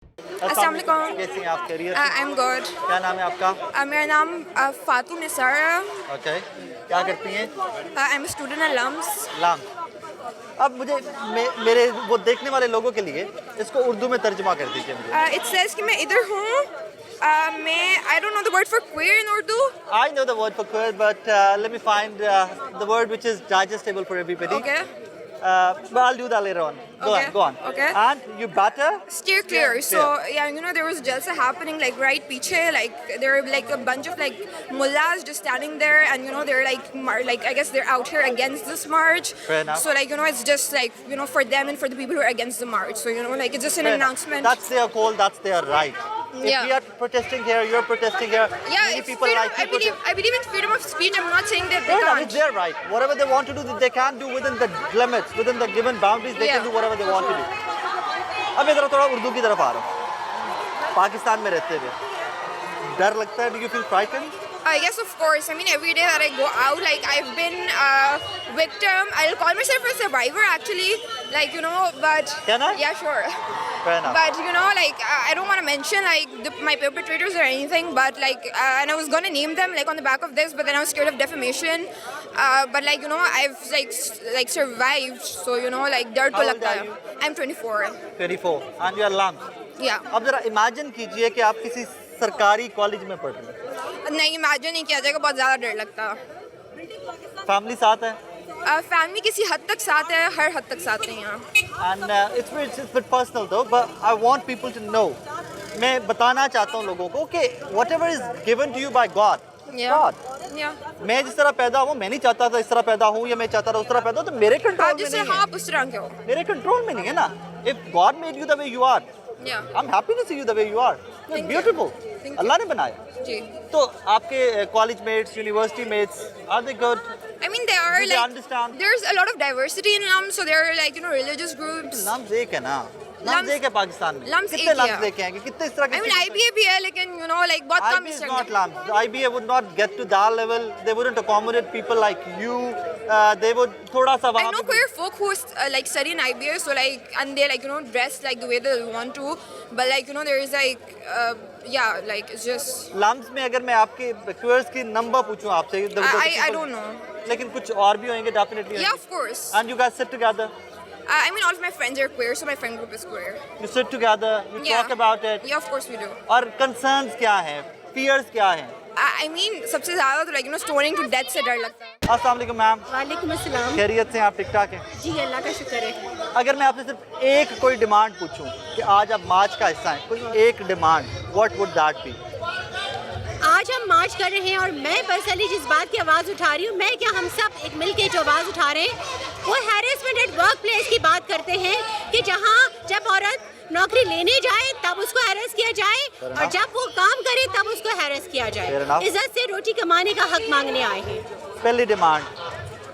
अस्सलाम वालेकुम। कैसी हैं आप? खैरियत? I am good. क्या नाम है आपका? मेरा नाम फातू निसार है। ओके, क्या करती हैं? I am student at LUMS. लाम। अब मुझे मेरे वो देखने वाले लोगों के लिए इसको उर्दू में तर्जुमा कर दीजिए मुझे। इट सेज कि मैं इधर हूँ। मैं I don't know the word for queer in Urdu. I know the word for queer, but let me find the word which is digestible for everybody. Okay. But I'll do that later on. Go Okay, on, go on. okay. And you batter? Steer clear. So yeah, you know there was jalsa happening like right piche, like there were like a bunch of like mullahs just standing there, and you know they're like I guess they're out here against this march. Fair enough. So like you know it's just like you know for them and for the people who are against the march. So you know like it's just an Fair enough. announcement. That's their call, that's their right. If Yeah. we are protesting here, you're protesting here. Yeah, Many it's people freedom. like you I believe in freedom of speech. I'm not saying that they Fair enough, can't. it's their right. Whatever they want to do, they can do within the limits, within the given boundaries. They can Yeah. do whatever they want to do. अब मैं ज़रा थोड़ा उर्दू की तरफ आ रहा हूँ। पाकिस्तान में रहते हुए डर लगता है? Do you feel frightened? Yes, of course. I mean, every day that I go out, like I've been a victim. I'll call myself a survivor, actually. Like you know, but Can I? yeah, sure. Fair enough. But you know, like I don't want to mention like my perpetrators or anything. But like, and I was gonna name them like on the back of this, but then I was scared of defamation. But like you know, I've like survived. So you know, like dard How to old lagta are hai. you? I'm 24. 24 and you are lamb. Yeah. अब जरा imagine कीजिए कि आप किसी सरकारी college में पढ़ रहे हैं, नहीं इमेजिन नहीं किया जाएगा, बहुत ज़्यादा डर लगता है। फैमिली साथ है, फैमिली किसी हद तक साथ है, हर हद तक साथ नहीं है। and it's bit personal though, but I want people to know. मैं बताना चाहता हूँ लोगों को कि whatever is given to you by God, God. मैं जिस तरह पैदा हूँ, मैं नहीं चाहता था इस तरह पैदा हूँ या मैं चाहता था उस तरह पैदा हूँ, तो मेरे कंट्रोल आप में जिससे नहीं हाँ है। आप उस तरह के हो। मेरे कंट्रोल में नहीं है ना। If God made you the way you are, Yeah. I'm happy to see you the way you are. You're Thank you. beautiful. Thank you. अल्लाह ने बनाया। जी। तो आपके college mates, university mates, are they good? I mean, they are Do they like understand? there's a lot of diversity in LUM, so there are like you know religious groups. LUMS एक है ना, lumps lumps- एक है पाकिस्तान में। Lumps कितने एक ही lumps है। लेके आएंगे? कितने इस तरह के? I mean, IBA भी है, लेकिन you know like बहुत कम IBA इस is तरह not के। lambs. IBA would not get to that level. They wouldn't accommodate people like you. They would थोड़ा सा I वहाँ know पे- queer folk who like study in IBA, so like and they like you know dress like the way they want to, but like you know there is like yeah like it's just LUMS में अगर मैं आपके cures की number पूछूं आपसे, I don't know. लेकिन कुछ और भी होंगे definitely. Yeah, of course. And you guys sit together. I mean, all of my friends are queer, so my friend group is queer. You sit together. You Yeah. talk about it. Yeah, of course we do. और concerns क्या हैं? Fears क्या हैं? I mean, सबसे ज़्यादा तो like you know stoning to death से डर लगता है। अस्सलाम वालेकुम मैम, वालेकुम अस्सलाम। खैरियत से हैं आप? ठीक ठाक हैं? जी अल्लाह का शुक्र है। अगर मैं आपसे सिर्फ एक कोई डिमांड पूछूं कि आज आप मार्च का हिस्सा हैं, कोई एक demand, what would that be? आज हम मार्च कर रहे हैं और मैं पर्सनली जिस बात की आवाज़ उठा रही हूँ, मैं क्या हम सब एक मिल के जो आवाज़ उठा रहे हैं वो हैरेसमेंट एट वर्क प्लेस की बात करते हैं कि जहाँ जब औरत नौकरी लेने जाए तब उसको हैरेस किया जाए और जब वो काम करे तब उसको हैरेस किया Fair जाए। enough. इज्जत से रोटी कमाने का हक मांगने आए हैं। पहली डिमांड।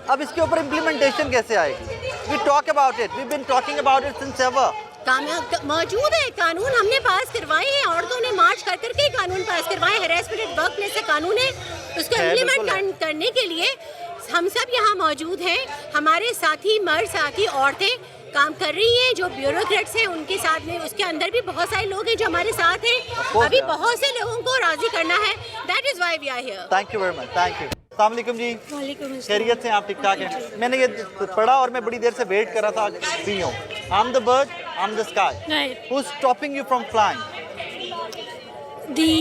अब इसके ऊपर इम्प्लीमेंटेशन कैसे आएगी? We talk about it, we been talking about it since ever. मौजूद है, कानून हमने पास करवाए हैं, औरतों ने मार्च कर करके ही कानून पास करवाए। हैरेसमेंट एट वर्क प्लेस से कानून है, उसको है, बिल्कुल इम्प्लीमेंट करने के लिए हम सब यहाँ मौजूद हैं। हमारे साथी मर्द, साथी औरतें काम कर रही हैं, जो ब्यूरोक्रेट्स हैं उनके साथ में, उसके अंदर भी बहुत सारे लोग हैं जो हमारे साथ हैं। course, अभी yeah. बहुत से लोगों को राजी करना है। That is why we are here. Thank you very much, thank you. अस्सलाम वालेकुम जी, वालेकुम खैरियत से हैं आप? ठीक ठाक हैं? मैंने ये पढ़ा और मैं बड़ी देर से वेट कर रहा था, आज फ्री हूँ। I am the bird, I am the sky, Right. Who is stopping you from flying? The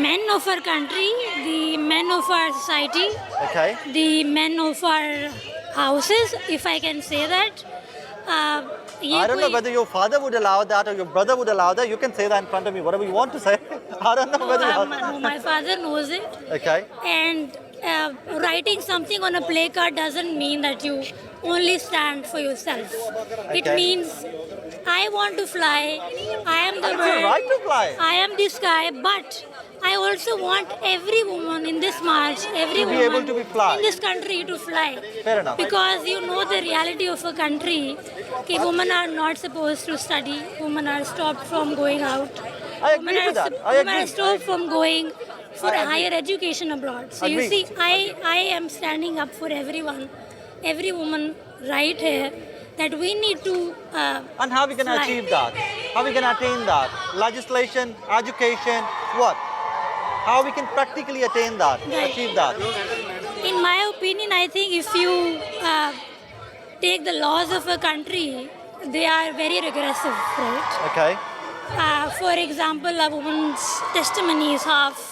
men of our country, the men of our society, Okay. the men of our houses, if I can say that. ये I don't know कोई- whether your father would allow that or your brother would allow that. You can say that in front of me, whatever you want to say. I don't know whether you No, my father knows it. Okay. And writing something on a placard doesn't mean that you only stand for yourself. It Okay. means I want to fly. I am the It's bird. your right to fly. I am the sky, but I also want every woman in this march, every To be woman able to be fly. in this country to fly. Fair enough. Because you know the reality of a country, that women are not supposed to study, women are stopped from going out. I agree Women with are that. sup- I women agree. are stopped from going for I a agree. higher education abroad. So you Agreed. see, I am standing up for everyone, every woman right here. that we need to And how we can fly. achieve that? How we can attain that? Legislation, education, what? How we can practically attain that, Right. achieve that? In my opinion, I think if you take the laws of a country, they are very regressive, right? Okay. For example, a woman's testimony is half,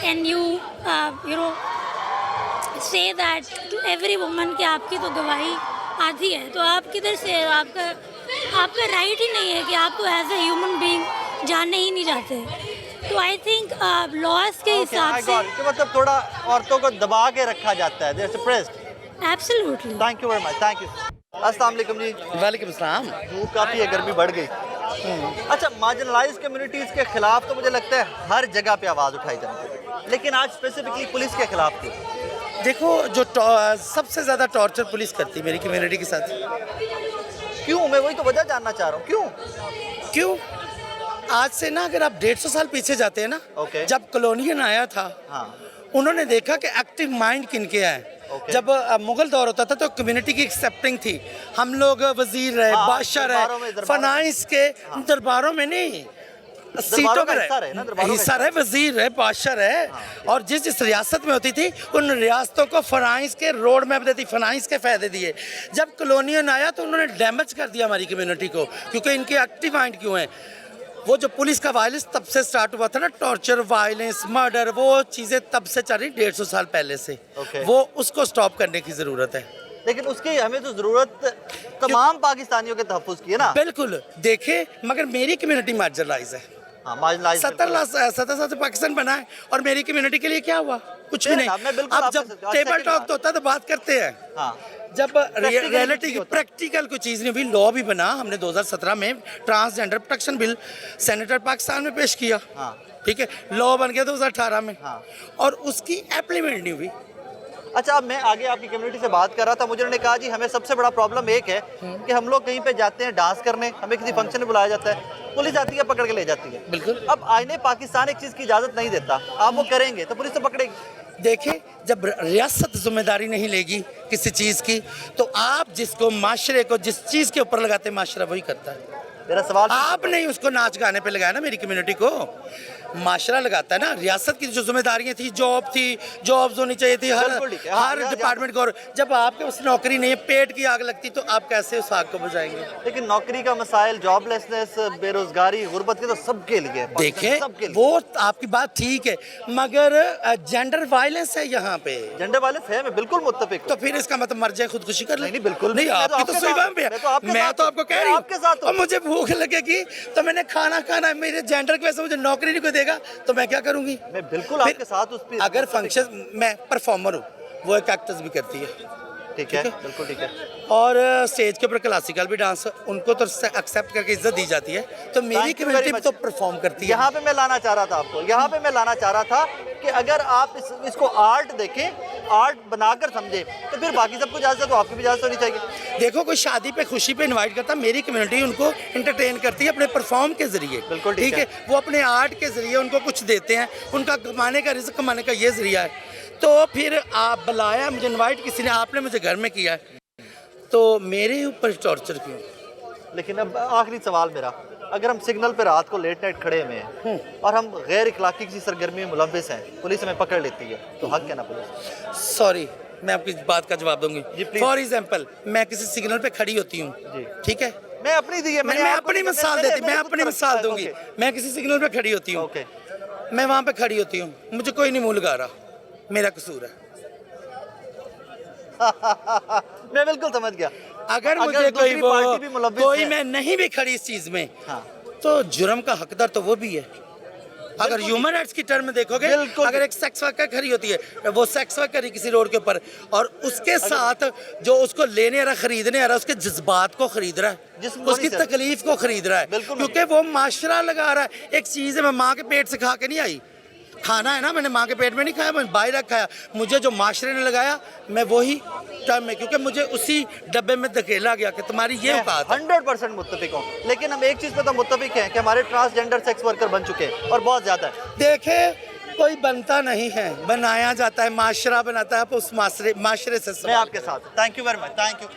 and you know say that to every woman कि आपकी तो गवाही आधी है, तो आप किधर से आपका राइट ही नहीं है कि आपको एज ए ह्यूमन बीइंग जानने ही नहीं जाते. तो आई थिंक लॉज के हिसाब से कि मतलब थोड़ा औरतों को दबा के रखा जाता है, they're suppressed. Absolutely. Thank you very much. Thank you. अस्सलाम वालेकुम जी. वालेकुम सलाम. धूप काफ़ी है, गर्मी बढ़ गई. अच्छा, मार्जिनलाइज कम्युनिटीज़ के खिलाफ तो मुझे लगता है हर जगह पे आवाज़ उठाई जाती है, लेकिन आज स्पेसिफिकली पुलिस के खिलाफ थी. देखो जो सबसे ज़्यादा टॉर्चर पुलिस करती है मेरी कम्युनिटी के साथ. क्यों? मैं वही तो वजह जानना चाह रहा हूँ. क्यों? आज से ना अगर आप 150 साल पीछे जाते हैं ना, Okay. जब कॉलोनियन आया था, हाँ. उन्होंने देखा कि एक्टिव माइंड किनके है. Okay. जब मुगल दौर होता था तो कम्युनिटी की एक्सेप्टिंग थी. हम लोग वजीर रहे, हाँ, बादशाह दरबारों रहे, में, फनाइस के दरबारों में नहीं, सीटों का पर हिस्सा रहे ना, दरबारों का हिस्सा रहे, वजीर रहे, बादशाह रहे. और जिस रियासत में होती थी उन रियासतों को फनाइस के रोड मैप देती, फनाइस के फायदे दिए. जब कॉलोनियन आया तो उन्होंने डैमेज कर दिया हमारी कम्युनिटी को, क्योंकि इनके एक्टिव माइंड क्यों हैं. वो जो पुलिस का वायलेंस तब से स्टार्ट हुआ था ना, टॉर्चर, वायलेंस, मर्डर, वो चीज़ें तब से चल रही 150 साल पहले से. Okay. वो उसको स्टॉप करने की ज़रूरत है. लेकिन उसकी हमें तो ज़रूरत तमाम पाकिस्तानियों के तहफ़्फ़ुज़ की है ना. बिल्कुल. देखे, मगर मेरी कम्युनिटी मार्जिनलाइज है. हाँ, मार्जिनलाइज. 70 साल से पाकिस्तान बना है और मेरी कम्युनिटी के लिए क्या हुआ? कुछ भी मैं बिल्कुल नहीं. अब आपके जब साथ- टेबल second टॉक बात. तो होता है तो बात करते हैं. हाँ. जब Practical रियलिटी नहीं होता. प्रैक्टिकल कोई चीज़ नहीं हुई. लॉ भी बना, हमने 2017 में transgender protection bill senator Pakistan में पेश किया. हाँ. ठीक है, लॉ बन गया 2018 में. हाँ. और उसकी एप्लीमेंट नहीं हुई. अच्छा, अब मैं आगे आपकी कम्युनिटी से बात कर रहा था. मुझे उन्होंने कहा जी हमें सबसे बड़ा प्रॉब्लम एक है कि हम लोग कहीं पे जाते हैं डांस करने, हमें किसी फंक्शन में बुलाया जाता है, पुलिस आती है पकड़ के ले जाती है. बिल्कुल. अब आईने पाकिस्तान एक चीज़ की इजाज़त नहीं देता, आप वो करेंगे तो पुलिस तो पकड़ेगी. देखें, जब रियासत जिम्मेदारी नहीं लेगी किसी चीज़ की, तो आप जिसको माशरे को जिस चीज़ के ऊपर लगाते हैं, माशरा वही करता है. मेरा सवाल, आप नहीं उसको नाच गाने पे लगाया ना, मेरी कम्युनिटी को माशरा लगाता है ना. रियासत की जो जिम्मेदारियां थी, जॉब्स होनी चाहिए थी बिल्कुल ठीक है. हाँ, हर यहाँ- डिपार्टमेंट को. जब आपके पास नौकरी नहीं है, पेट की आग लगती, तो आप कैसे उस आग को बुझाएंगे? लेकिन नौकरी का मसाइल, जॉबलेसनेस, बेरोजगारी, गुर्बत के तो सबके लिए, देखें, सबके लिए. वो आपकी बात ठीक है, मगर जेंडर वायलेंस है यहाँ पे. जेंडर वायलेंस है, मैं बिल्कुल मुत्तफिक हूँ. तो फिर इसका मतलब मर जाए, खुदकुशी कर ले. नहीं, बिल्कुल नहीं. मैं तो आपकी तो आपके सही साथ बात है. हूँ. मैं तो आपके मैं साथ तो हूँ. आपको कह मैं रही हूँ, आपके साथ हूँ. और मुझे भूख लगेगी तो मैंने खाना खाना, मेरे जेंडर की वजह से मुझे नौकरी नहीं कोई देगा, तो मैं क्या करूँगी? मैं बिल्कुल फिर आपके साथ उस पे. अगर फंक्शन, मैं परफॉर्मर हूँ, वो एक एक्ट्रेस भी करती है, ठीक है, बिल्कुल ठीक है. और स्टेज के ऊपर क्लासिकल भी डांस, उनको तो एक्सेप्ट करके इज्जत दी जाती है, तो मेरी Thank you very community much. तो परफॉर्म करती है. यहाँ पे मैं लाना चाह रहा था आपको, यहाँ पे मैं लाना चाह रहा था कि अगर आप इसको आर्ट देखें, आर्ट बनाकर समझे, तो फिर बाकी सबको इजाज़त है तो आपकी भी इजाज़त होनी चाहिए. देखो, कोई शादी पे, खुशी पे इनवाइट करता, मेरी कम्युनिटी उनको एंटरटेन करती है अपने परफॉर्म के जरिए. बिल्कुल ठीक है. वो अपने आर्ट के जरिए उनको कुछ देते हैं, उनका कमाने का, रिज़्क़ कमाने का ये जरिया है. तो फिर आप बुलाया, मुझे इनवाइट किसी ने, आपने मुझे घर में किया, तो मेरे ऊपर टॉर्चर क्यों? लेकिन अब आखिरी सवाल मेरा, अगर हम सिग्नल पे रात को लेट नाइट खड़े हुए हैं और हम गैर इखलाकी किसी सरगर्मी में मुलव्विस हैं, पुलिस हमें पकड़ लेती है, तो हक है ना पुलिस? सॉरी, मैं आपकी बात का जवाब दूंगी. जी, please. फॉर एग्जाम्पल, मैं किसी सिग्नल पे खड़ी होती हूँ, जी. ठीक है, मैं अपनी दी है, मैं अपनी मिसाल देती, मैं अपनी मिसाल दूंगी. मैं किसी सिग्नल पे खड़ी होती हूँ, ओके. मैं वहाँ पे खड़ी होती हूँ, मुझे कोई नहीं मुँह लगा रहा, मेरा कसूर है. मैं बिल्कुल समझ गया. अगर मुझे दूसरी कोई पार्टी भी मुलव्विस कोई है. मैं नहीं भी खड़ी इस चीज में, हाँ. तो जुर्म का हकदार तो वो भी है. अगर ह्यूमन राइट्स की टर्म में देखोगे, बिल्कुल. अगर एक सेक्स वर्कर खड़ी होती है, वो सेक्स वर्कर ही किसी रोड के ऊपर, और उसके साथ जो उसको लेने आ रहा, खरीदने आ रहा, उसके जज्बात को खरीद रहा है, जिस्म को उसकी नहीं सर. तकलीफ को खरीद रहा है, बिल्कुल. क्योंकि वो माशरा लगा रहा है. एक चीज़ है, मैं माँ के पेट से खा के नहीं आई, खाना है ना, मैंने माँ के पेट में नहीं खाया, मैंने बाहर खाया. मुझे जो माशरे ने लगाया, मैं वही टर्म में, क्योंकि मुझे उसी डब्बे में धकेला गया कि तुम्हारी ये औकात है. 100% मुत्तफिक हूँ. लेकिन हम एक चीज़ पे तो मुत्तफिक हैं कि हमारे ट्रांसजेंडर सेक्स वर्कर बन चुके हैं और बहुत ज़्यादा है. देखे, कोई बनता नहीं है, बनाया जाता है, माशरा बनाता है, उस माशरे से. मैं आपके साथ. Thank you very much. Thank you.